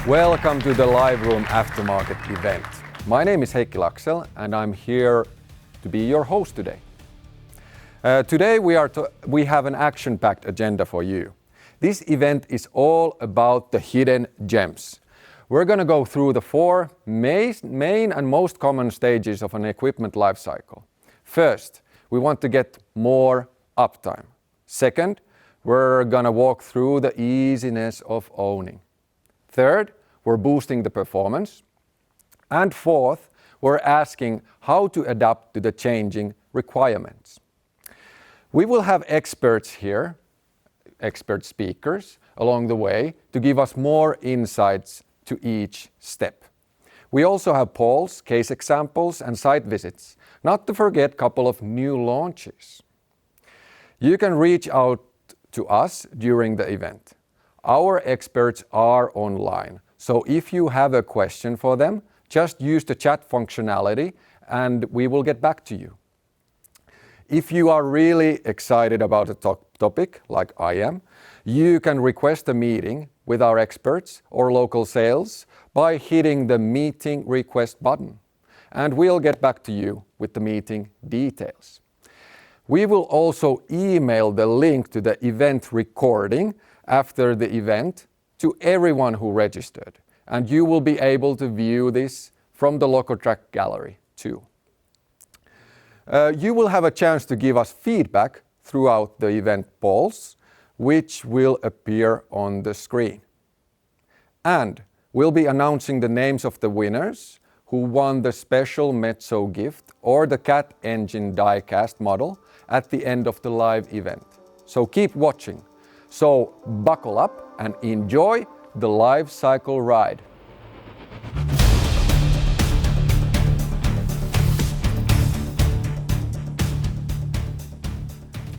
Welcome to the Liveroom Aftermarket event. My name is Heikki Laxell and I'm here to be your host today. Today we have an action-packed agenda for you. This event is all about the hidden gems. We're going to go through the four main and most common stages of an equipment lifecycle. First, we want to get more uptime. Second, we're going to walk through the easiness of owning. Third, we're boosting the performance. And fourth, we're asking how to adapt to the changing requirements. We will have experts here, expert speakers, along the way to give us more insights to each step. We also have polls, case examples, and site visits, not to forget a couple of new launches. You can reach out to us during the event. Our experts are online, so if you have a question for them, just use the chat functionality and we will get back to you. If you are really excited about a topic, like I am, you can request a meeting with our experts or local sales by hitting the meeting request button, and we'll get back to you with the meeting details. We will also email the link to the event recording after the event to everyone who registered, and you will be able to view this from the Locotrack gallery too. You will have a chance to give us feedback throughout the event polls, which will appear on the screen. And we'll be announcing the names of the winners who won the special Metso gift or the Cat Engine die-cast model at the end of the live event. So keep watching. So buckle up and enjoy the life cycle ride.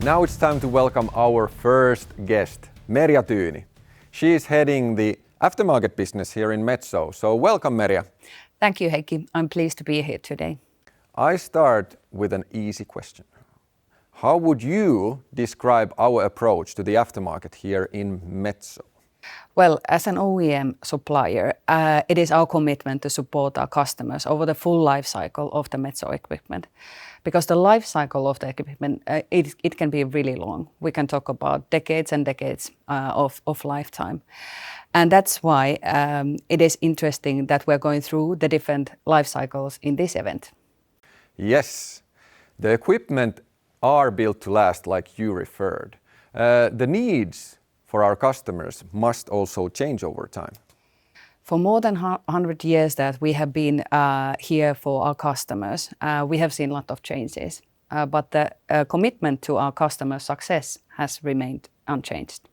Now it's time to welcome our first guest, Merja Tyyni. She is heading the aftermarket business here in Metso. So welcome, Merja. Thank you, Heikki. I'm pleased to be here today. I start with an easy question. How would you describe our approach to the aftermarket here in Metso? Well, as an OEM supplier, it is our commitment to support our customers over the full life cycle of the Metso equipment. Because the life cycle of the equipment, it can be really long. We can talk about decades and decades of lifetime. And that's why it is interesting that we're going through the different life cycles in this event. Yes, the equipment are built to last, like you referred. The needs for our customers must also change over time. For more than 100 years that we have been here for our customers, we have seen a lot of changes, but the commitment to our customer success has remained unchanged.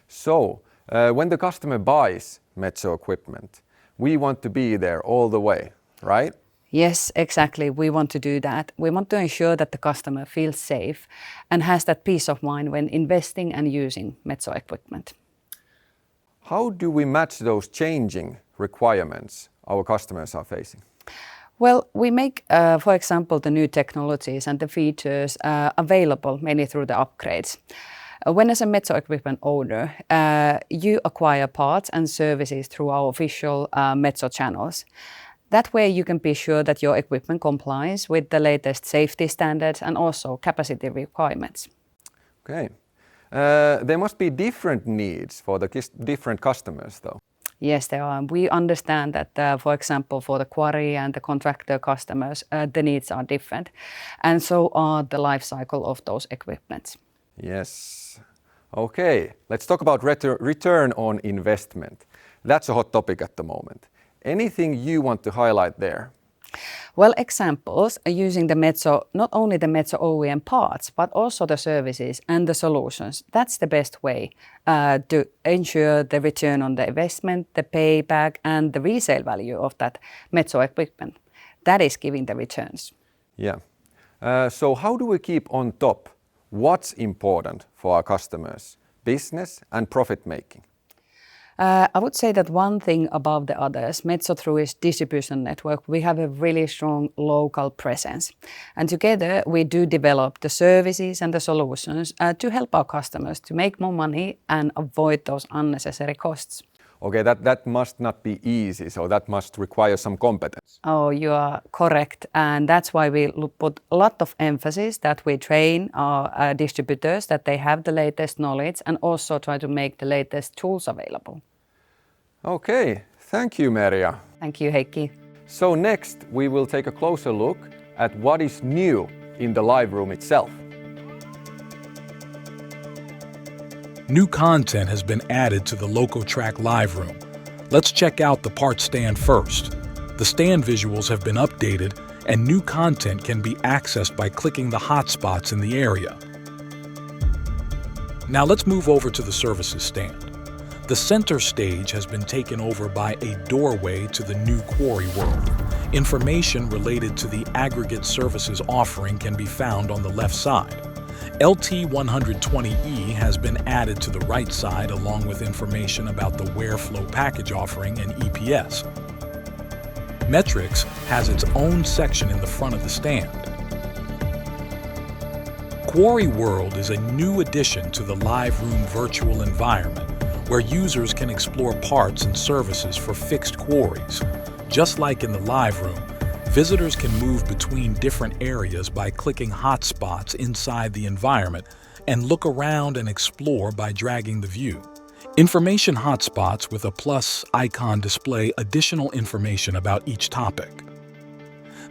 So, when the customer buys Metso equipment, we want to be there all the way, right? Yes, exactly. We want to do that. We want to ensure that the customer feels safe and has that peace of mind when investing and using Metso equipment. How do we match those changing requirements our customers are facing? Well, we make, for example, the new technologies and the features available mainly through the upgrades. When as a Metso equipment owner, you acquire parts and services through our official Metso channels. That way you can be sure that your equipment complies with the latest safety standards and also capacity requirements. Okay. There must be different needs for the different customers though. Yes, there are. We understand that, for example, for the quarry and the contractor customers, the needs are different. And so are the life cycle of those equipments. Yes. Okay, let's talk about return on investment. That's a hot topic at the moment. Anything you want to highlight there? Well, examples are using the Metso, not only the Metso OEM parts, but also the services and the solutions. That's the best way to ensure the return on the investment, the payback, and the resale value of that Metso equipment. That is giving the returns. Yeah. So how do we keep on top what's important for our customers, business and profit making? I would say that one thing above the others, Metso through its distribution network, we have a really strong local presence. And together we do develop the services and the solutions to help our customers to make more money and avoid those unnecessary costs. Okay, that must not be easy, so that must require some competence. Oh, you are correct. And that's why we put a lot of emphasis that we train our distributors that they have the latest knowledge and also try to make the latest tools available. Okay, thank you, Merja. Thank you, Heikki. So next, we will take a closer look at what is new in the live room itself. New content has been added to the LocoTrack live room. Let's check out the part stand first. The stand visuals have been updated and new content can be accessed by clicking the hotspots in the area. Now let's move over to the services stand. The center stage has been taken over by a doorway to the new quarry world. Information related to the aggregate services offering can be found on the left side. LT120E has been added to the right side along with information about the wear flow package offering and EPS. Metrics has its own section in the front of the stand. Quarry World is a new addition to the live room virtual environment where users can explore parts and services for fixed quarries. Just like in the live room, visitors can move between different areas by clicking hotspots inside the environment and look around and explore by dragging the view. Information hotspots with a plus icon display additional information about each topic.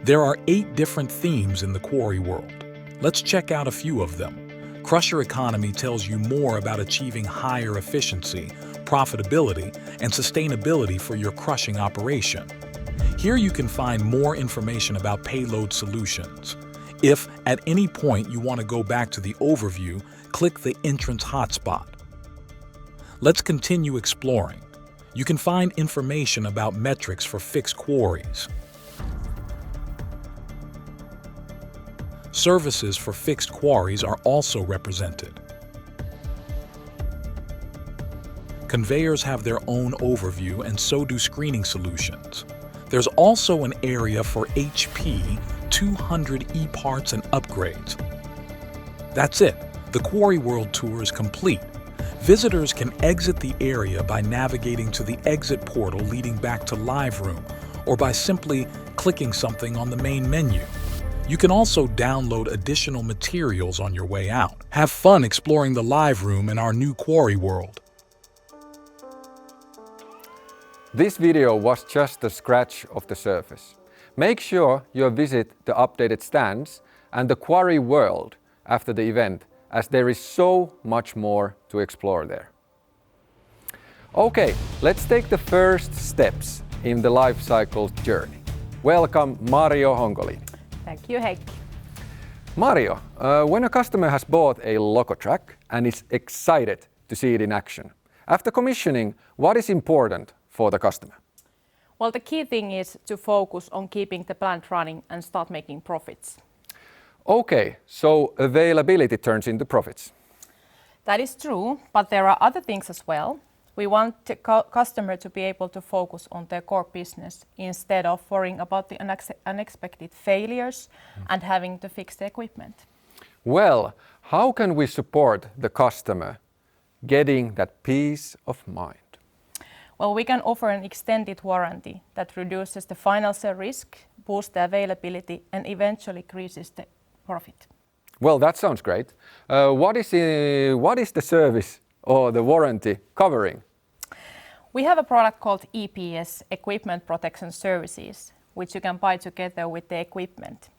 There are 8 different themes in the quarry world. Let's check out a few of them. Crusher economy tells you more about achieving higher efficiency, profitability, and sustainability for your crushing operation. Here you can find more information about payload solutions. If at any point you want to go back to the overview, click the entrance hotspot. Let's continue exploring. You can find information about metrics for fixed quarries. Services for fixed quarries are also represented. Conveyors have their own overview and so do screening solutions. There's also an area for HP 200E parts and upgrades. That's it. The Quarry World tour is complete. Visitors can exit the area by navigating to the exit portal leading back to Live Room or by simply clicking something on the main menu. You can also download additional materials on your way out. Have fun exploring the Live Room in our new Quarry World. This video was just a scratch of the surface. Make sure you visit the updated stands and the Quarry World after the event, as there is so much more to explore there. Okay, let's take the first steps in the life cycle journey. Welcome, Mario Honkolin. Thank you, Heikki. Mario, when a customer has bought a LocoTrack and is excited to see it in action, after commissioning, what is important for the customer? Well, the key thing is to focus on keeping the plant running and start making profits. Okay, so availability turns into profits. That is true, but there are other things as well. We want the customer to be able to focus on their core business instead of worrying about the unexpected failures and having to fix the equipment. Well, how can we support the customer getting that peace of mind? Well, we can offer an extended warranty that reduces the financial risk, boosts the availability, and eventually increases the profit. Well, that sounds great. What is the service or the warranty covering? We have a product called EPS, Equipment Protection Services, which you can buy together with the equipment.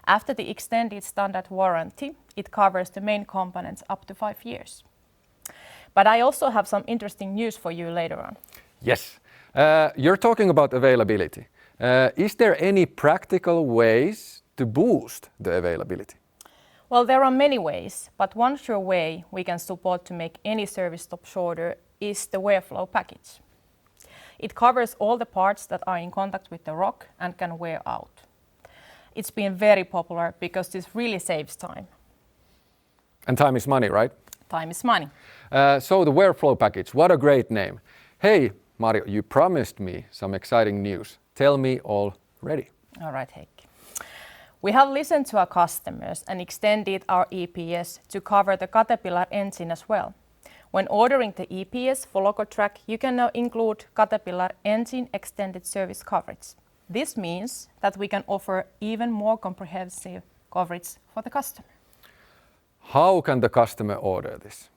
After the extended standard warranty, it covers the main components up to 5 years. But I also have some interesting news for you later on. Yes, you're talking about availability. Is there any practical ways to boost the availability? Well, there are many ways, but one sure way we can support to make any service stop shorter is the wear flow package. It covers all the parts that are in contact with the rock and can wear out. It's been very popular because this really saves time. And time is money, right? Time is money. So the wear flow package, what a great name. Hey, Mario, you promised me some exciting news. Tell me already. All right, Heikki. We have listened to our customers and extended our EPS to cover the Caterpillar engine as well. When ordering the EPS for Locotrack, you can now include Caterpillar engine extended service coverage. This means that we can offer even more comprehensive coverage for the customer. How can the customer order this?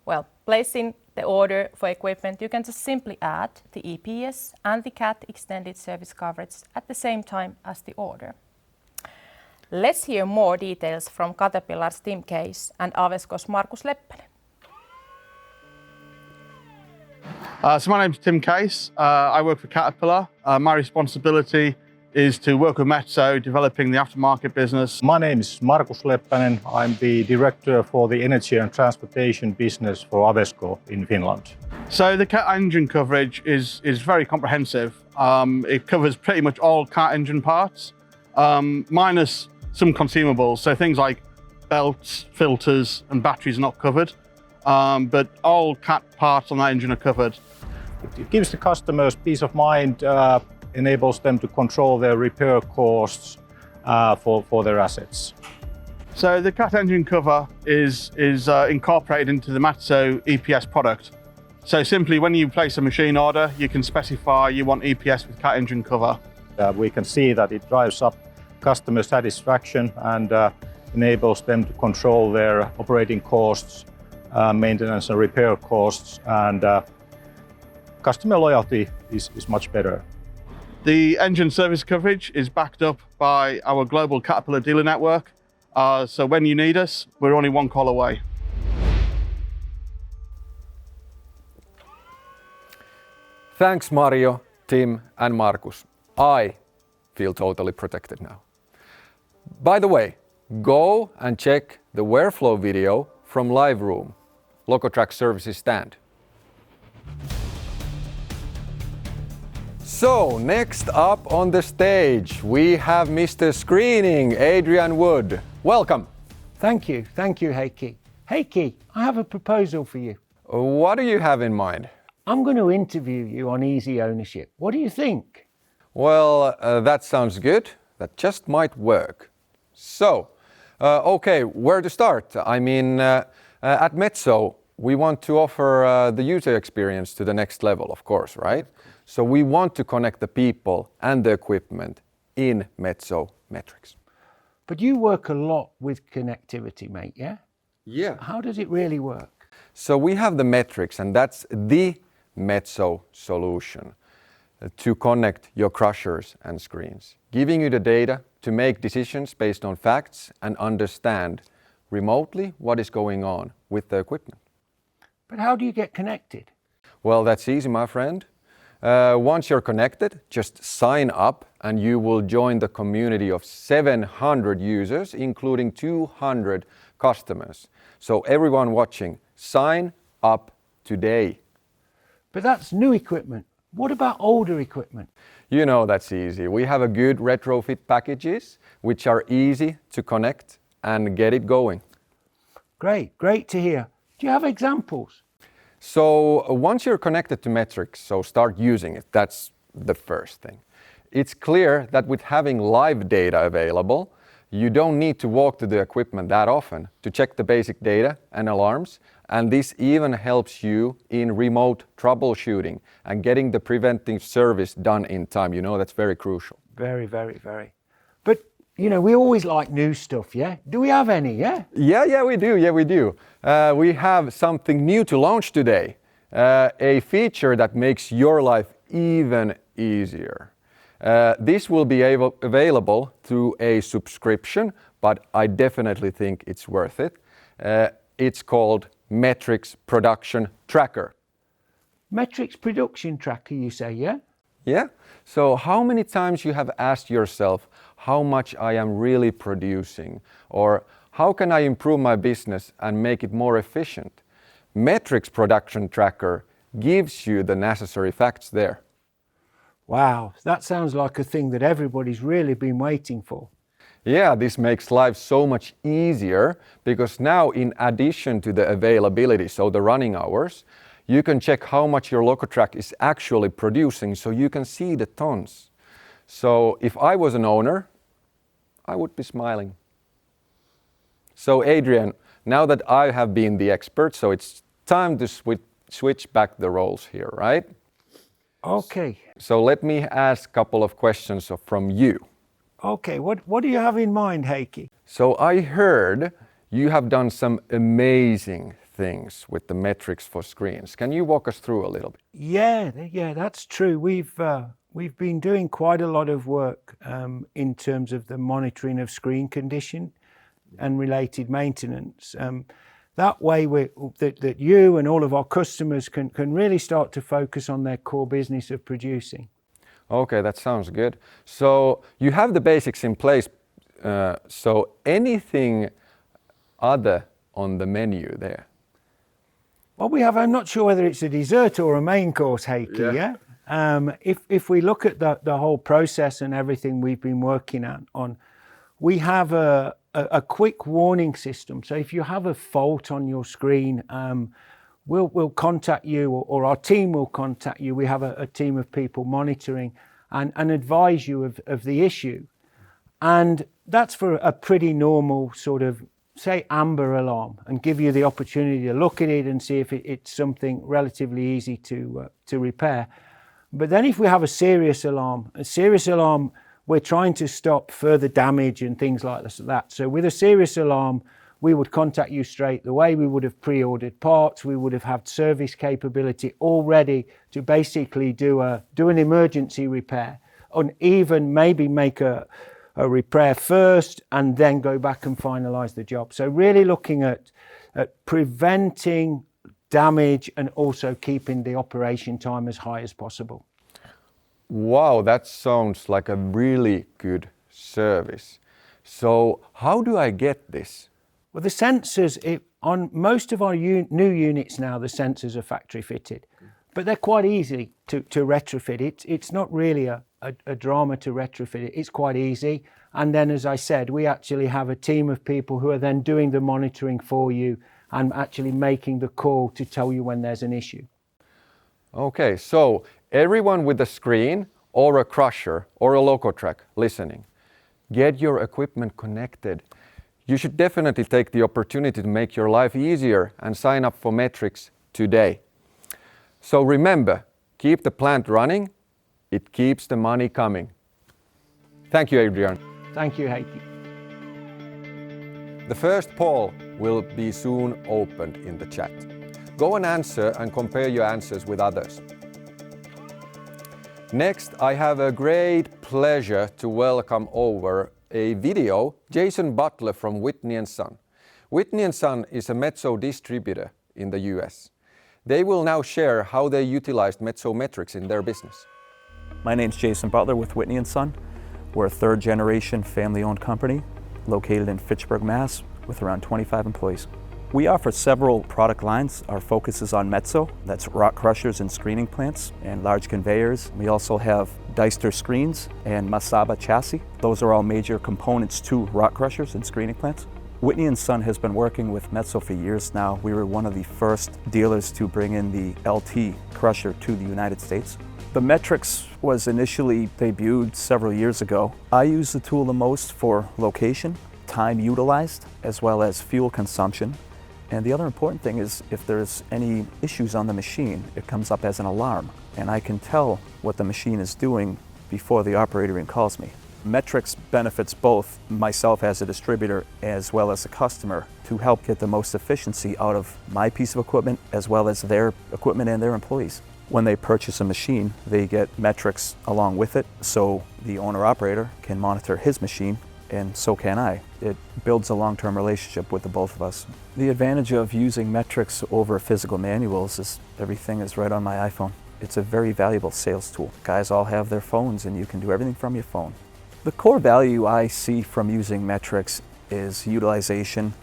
Well, placing the order for equipment, you can just simply add the EPS and the CAT extended service coverage at the same time as the order. Let's hear more details from Caterpillar's Tim Case and Avesco's Markus Leppänen. So my name's Tim Case. I work for Caterpillar. My responsibility is to work with Metso, developing the aftermarket business. My name is Markus Leppänen. I'm the director for the energy and transportation business for Avesco in Finland. So the Cat engine coverage is very comprehensive. It covers pretty much all Cat engine parts, minus some consumables. So things like belts, filters, and batteries are not covered. But all Cat parts on that engine are covered. It gives the customers peace of mind, enables them to control their repair costs for their assets. So the Cat engine cover is incorporated into the Metso EPS product. So simply when you place a machine order, you can specify you want EPS with Cat engine cover. We can see that it drives up customer satisfaction and enables them to control their operating costs, maintenance and repair costs, and customer loyalty is much better. The engine service coverage is backed up by our global Caterpillar dealer network. So when you need us, we're only one call away. Thanks Mario, Tim and Markus. I feel totally protected now. By the way, go and check the Wearflow video from Liveroom, Locotrack Services stand. So next up on the stage we have Mr. Screening, Adrian Wood. Welcome. Thank you, Heikki. Heikki, I have a proposal for you. What do you have in mind? I'm going to interview you on easy ownership. What do you think? Well, that sounds good. That just might work. So, okay, where to start? I mean, at Metso, we want to offer the user experience to the next level, of course, right? So we want to connect the people and the equipment in Metso metrics. But you work a lot with connectivity, mate, yeah? Yeah. How does it really work? So we have the metrics, and that's the Metso solution to connect your crushers and screens, giving you the data to make decisions based on facts and understand remotely what is going on with the equipment. But how do you get connected? Well, that's easy, my friend. Once you're connected, just sign up and you will join the community of 700 users, including 200 customers. So everyone watching, sign up today. But that's new equipment. What about older equipment? You know that's easy. We have a good retrofit packages which are easy to connect and get it going. Great to hear. Do you have examples? So once you're connected to metrics, so start using it. That's the first thing. It's clear that with having live data available, you don't need to walk to the equipment that often to check the basic data and alarms. And this even helps you in remote troubleshooting and getting the preventive service done in time. You know, that's very crucial. Very. But, you know, we always like new stuff, yeah? Do we have any, yeah? Yeah, we do. We have something new to launch today. A feature that makes your life even easier. This will be available through a subscription, but I definitely think it's worth it. It's called Metrics Production Tracker. Metrics Production Tracker, you say, yeah? Yeah. So how many times you have asked yourself how much I am really producing, or how can I improve my business and make it more efficient? Metrics Production Tracker gives you the necessary facts there. Wow, that sounds like a thing that everybody's really been waiting for. Yeah, this makes life so much easier because now in addition to the availability, so the running hours, you can check how much your Locotrack is actually producing so you can see the tons. So if I was an owner, I would be smiling. So Adrian, now that I have been the expert, so it's time to switch back the roles here, right? Okay. So let me ask a couple of questions from you. Okay, what do you have in mind, Heikki? So I heard you have done some amazing things with the metrics for screens. Can you walk us through a little bit? Yeah, that's true. We've been doing quite a lot of work in terms of the monitoring of screen condition and related maintenance. That way, that you and all of our customers can really start to focus on their core business of producing. Okay, that sounds good. So you have the basics in place. So anything other on the menu there? Well, we have, I'm not sure whether it's a dessert or a main course, Heikki, yeah? If we look at the whole process and everything we've been working on, we have a quick warning system. So if you have a fault on your screen, we'll contact you, or our team will contact you. We have a team of people monitoring and advise you of the issue. And that's for a pretty normal sort of, say, amber alarm, and give you the opportunity to look at it and see if it's something relatively easy to repair. But then if we have a serious alarm, we're trying to stop further damage and things like that. So with a serious alarm, we would contact you straight away. We would have pre-ordered parts. We would have had service capability all ready to basically do an emergency repair, and even maybe make a repair first and then go back and finalize the job. So really looking at preventing damage and also keeping the operation time as high as possible. Wow, that sounds like a really good service. So how do I get this? Well, the sensors, on most of our new units now, the sensors are factory fitted, but they're quite easy to retrofit. It's not really a drama to retrofit it. It's quite easy. And then, as I said, we actually have a team of people who are then doing the monitoring for you and actually making the call to tell you when there's an issue. Okay, so everyone with a screen or a crusher or a Locotrack listening, get your equipment connected. You should definitely take the opportunity to make your life easier and sign up for Metrics today. So remember, keep the plant running. It keeps the money coming. Thank you, Adrian. Thank you, Heikki. The first poll will be soon opened in the chat. Go and answer and compare your answers with others. Next, I have a great pleasure to welcome over a video Jason Butler from Whitney & Son. Whitney & Son is a Metso distributor in the US. They will now share how they utilized Metso metrics in their business. My name's Jason Butler with Whitney & Son. We're a third-generation family-owned company located in Fitchburg, Mass, with around 25 employees. We offer several product lines. Our focus is on Metso, that's rock crushers and screening plants and large conveyors. We also have Deister screens and Masaba chassis. Those are all major components to rock crushers and screening plants. Whitney & Son has been working with Metso for years now. We were one of the first dealers to bring in the LT crusher to the United States. The Metrics was initially debuted several years ago. I use the tool the most for location, time utilized, as well as fuel consumption. And the other important thing is if there's any issues on the machine, it comes up as an alarm, and I can tell what the machine is doing before the operator even calls me. Metrics benefits both myself as a distributor as well as a customer to help get the most efficiency out of my piece of equipment as well as their equipment and their employees. When they purchase a machine, they get metrics along with it, so the owner-operator can monitor his machine, and so can I. It builds a long-term relationship with the both of us. The advantage of using metrics over physical manuals is everything is right on my iPhone. It's a very valuable sales tool. Guys all have their phones, and you can do everything from your phone. The core value I see from using metrics is utilization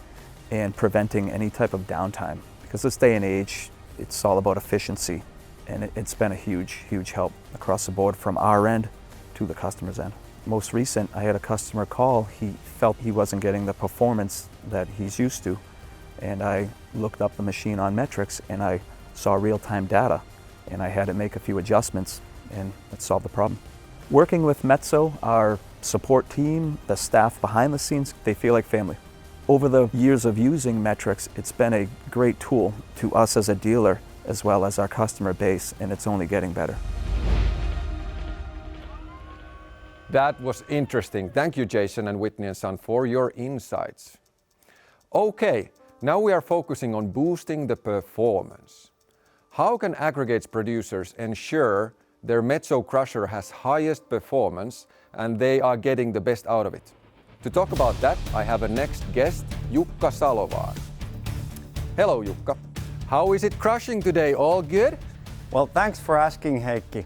and preventing any type of downtime. Because this day and age, it's all about efficiency. And it's been a huge, huge help across the board from our end to the customer's end. Most recent, I had a customer call. He felt he wasn't getting the performance that he's used to. And I looked up the machine on metrics and I saw real-time data. And I had to make a few adjustments and it solved the problem. Working with Metso, our support team, the staff behind the scenes, they feel like family. Over the years of using metrics, it's been a great tool to us as a dealer as well as our customer base, and it's only getting better. That was interesting. Thank you, Jason and Whitney & Son, for your insights. Okay, now we are focusing on boosting the performance. How can aggregates producers ensure their Metso crusher has highest performance and they are getting the best out of it? To talk about that, I have a next guest, Jukka Salovaara. Hello, Jukka. How is it crushing today? All good? Well, thanks for asking, Heikki.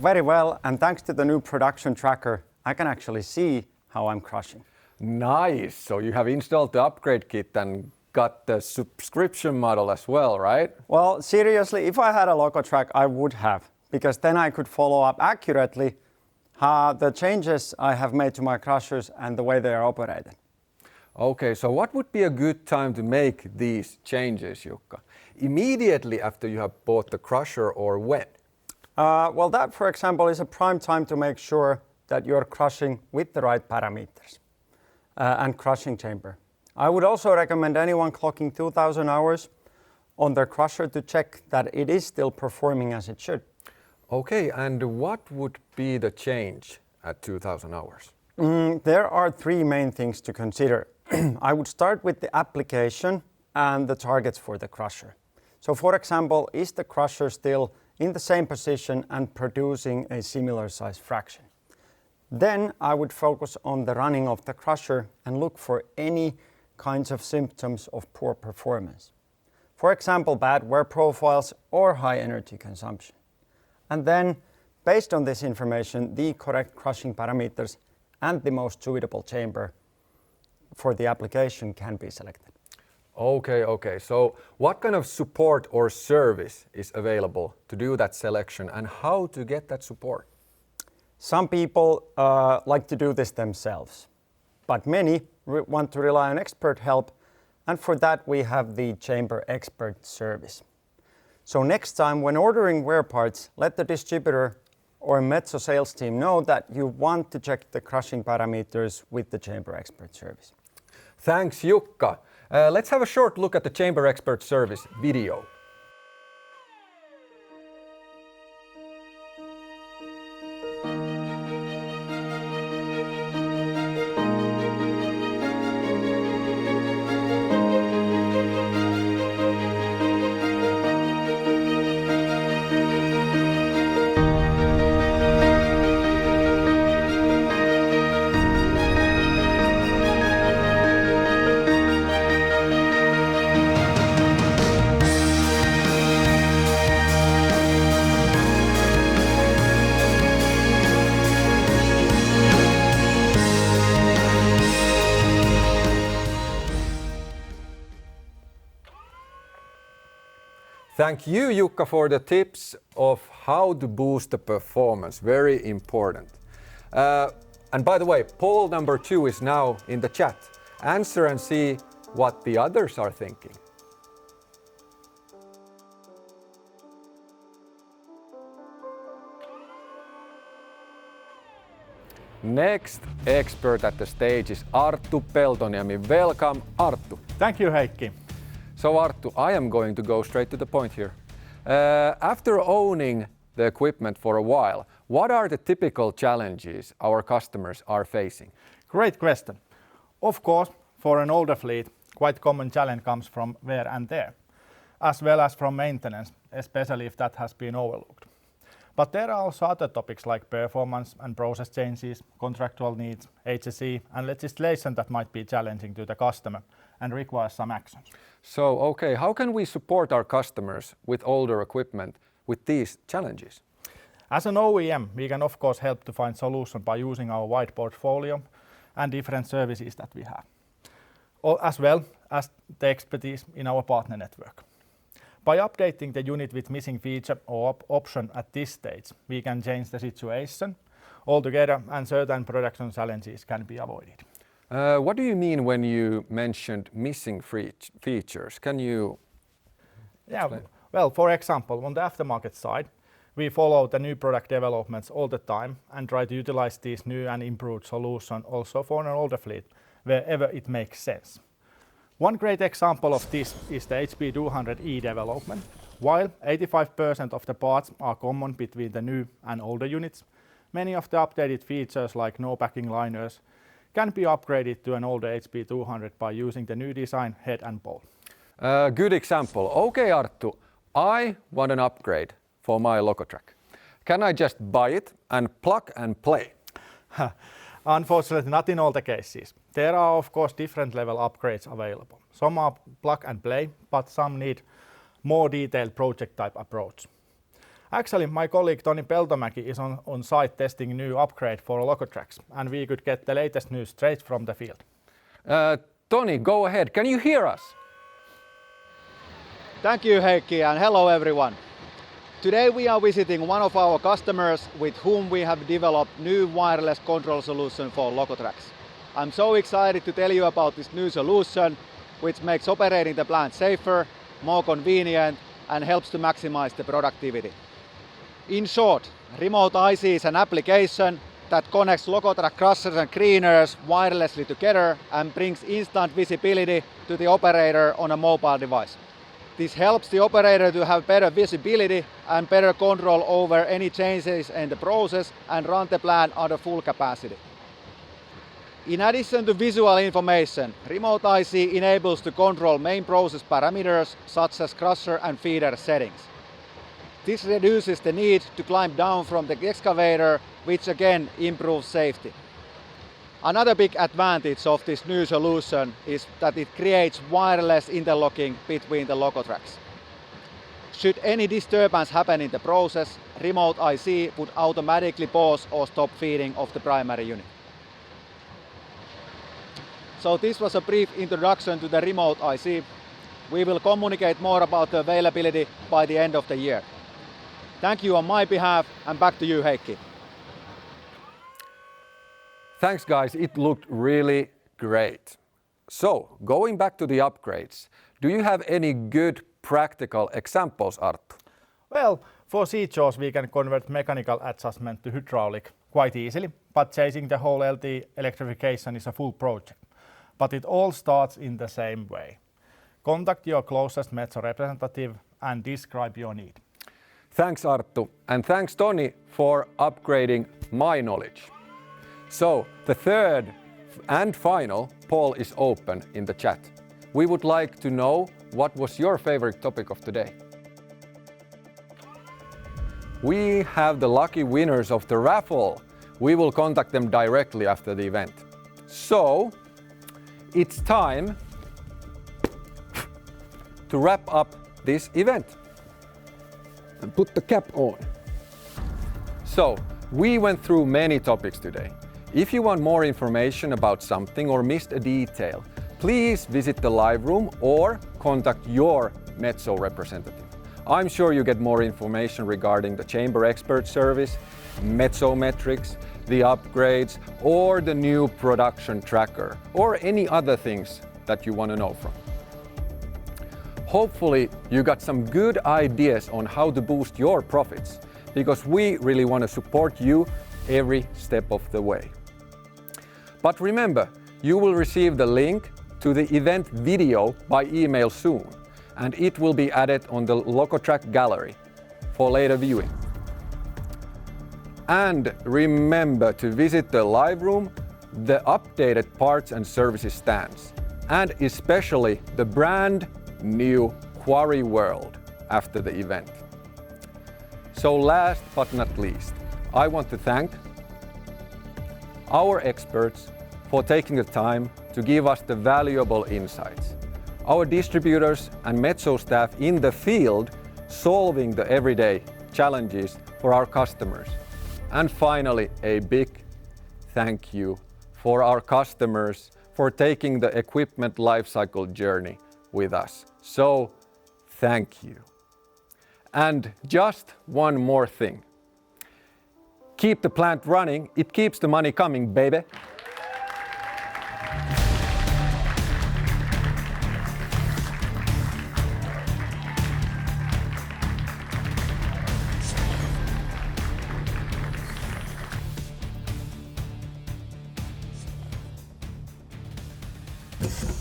Very well, and thanks to the new production tracker, I can actually see how I'm crushing. Nice. So you have installed the upgrade kit and got the subscription model as well, right? Well, seriously, if I had a logo track, I would have, because then I could follow up accurately the changes I have made to my crushers and the way they are operated. Okay, so what would be a good time to make these changes, Jukka? Immediately after you have bought the crusher, or when? Well, that, for example, is a prime time to make sure that you're crushing with the right parameters and crushing chamber. I would also recommend anyone clocking 2,000 hours on their crusher to check that it is still performing as it should. Okay, and what would be the change at 2,000 hours? There are three main things to consider. I would start with the application and the targets for the crusher. So, for example, is the crusher still in the same position and producing a similar size fraction? Then I would focus on the running of the crusher and look for any kinds of symptoms of poor performance. For example, bad wear profiles or high energy consumption. And then, based on this information, the correct crushing parameters and the most suitable chamber for the application can be selected. Okay. So what kind of support or service is available to do that selection, and how to get that support? Some people like to do this themselves, but many want to rely on expert help, and for that we have the Chamber Expert Service. So next time when ordering wear parts, let the distributor or Metso sales team know that you want to check the crushing parameters with the Chamber Expert Service. Thanks, Jukka. Let's have a short look at the Chamber Expert Service video. Thank you, Jukka, for the tips of how to boost the performance. Very important. And by the way, poll number 2 is now in the chat. Answer and see what the others are thinking. Next expert at the stage is Arttu Peltoniemi. Welcome, Arttu. Thank you, Heikki. So Arttu, I am going to go straight to the point here. After owning the equipment for a while, what are the typical challenges our customers are facing? Great question. Of course, for an older fleet, quite common challenge comes from wear and tear, as well as from maintenance, especially if that has been overlooked. But there are also other topics like performance and process changes, contractual needs, HSE, and legislation that might be challenging to the customer and require some actions. So, okay, how can we support our customers with older equipment with these challenges? As an OEM, we can of course help to find solutions by using our wide portfolio and different services that we have, as well as the expertise in our partner network. By updating the unit with missing feature or option at this stage, we can change the situation altogether and certain production challenges can be avoided. What do you mean when you mentioned missing features? Can you explain? Well, for example, on the aftermarket side, we follow the new product developments all the time and try to utilize these new and improved solutions also for an older fleet, wherever it makes sense. One great example of this is the HP200E development. While 85% of the parts are common between the new and older units, many of the updated features like no packing liners can be upgraded to an older HP200 by using the new design head and bowl. Good example. Okay, Arttu, I want an upgrade for my Locotrack. Can I just buy it and plug and play? Unfortunately, not in all the cases. There are of course different level upgrades available. Some are plug and play, but some need more detailed project type approach. Actually, my colleague Toni Peltomäki is on site testing a new upgrade for Locotracks, and we could get the latest news straight from the field. Toni, go ahead. Can you hear us? Thank you, Heikki, and hello everyone. Today we are visiting one of our customers with whom we have developed new wireless control solution for Locotracks. I'm so excited to tell you about this new solution, which makes operating the plant safer, more convenient, and helps to maximize the productivity. In short, Remote IC is an application that connects Locotrack crushers and greeners wirelessly together and brings instant visibility to the operator on a mobile device. This helps the operator to have better visibility and better control over any changes in the process and run the plant under full capacity. In addition to visual information, Remote IC enables to control main process parameters such as crusher and feeder settings. This reduces the need to climb down from the excavator, which again improves safety. Another big advantage of this new solution is that it creates wireless interlocking between the Locotracks. Should any disturbance happen in the process, Remote IC would automatically pause or stop feeding of the primary unit. So this was a brief introduction to the Remote IC. We will communicate more about the availability by the end of the year. Thank you on my behalf, and back to you, Heikki. Thanks, guys. It looked really great. So, going back to the upgrades, do you have any good practical examples, Arttu? Well, for C-jaws we can convert mechanical adjustment to hydraulic quite easily, but changing the whole LT electrification is a full project. But it all starts in the same way. Contact your closest Metso representative and describe your need. Thanks, Arttu, and thanks, Toni, for upgrading my knowledge. So, the third and final poll is open in the chat. We would like to know what was your favorite topic of today. We have the lucky winners of the raffle. We will contact them directly after the event. So, it's time to wrap up this event. And put the cap on. So, we went through many topics today. If you want more information about something or missed a detail, please visit the live room or contact your Metso representative. I'm sure you get more information regarding the Chamber Expert Service, Metso metrics, the upgrades, or the new production tracker, or any other things that you want to know from. Hopefully, you got some good ideas on how to boost your profits, because we really want to support you every step of the way. But remember, you will receive the link to the event video by email soon, and it will be added on the Locotrack gallery for later viewing. And remember to visit the live room, the updated parts and services stands, and especially the brand new Quarry World after the event. So last but not least, I want to thank our experts for taking the time to give us the valuable insights, our distributors and Metso staff in the field solving the everyday challenges for our customers, and finally a big thank you for our customers for taking the equipment lifecycle journey with us. So, thank you. And just one more thing. Keep the plant running, it keeps the money coming, baby. Services.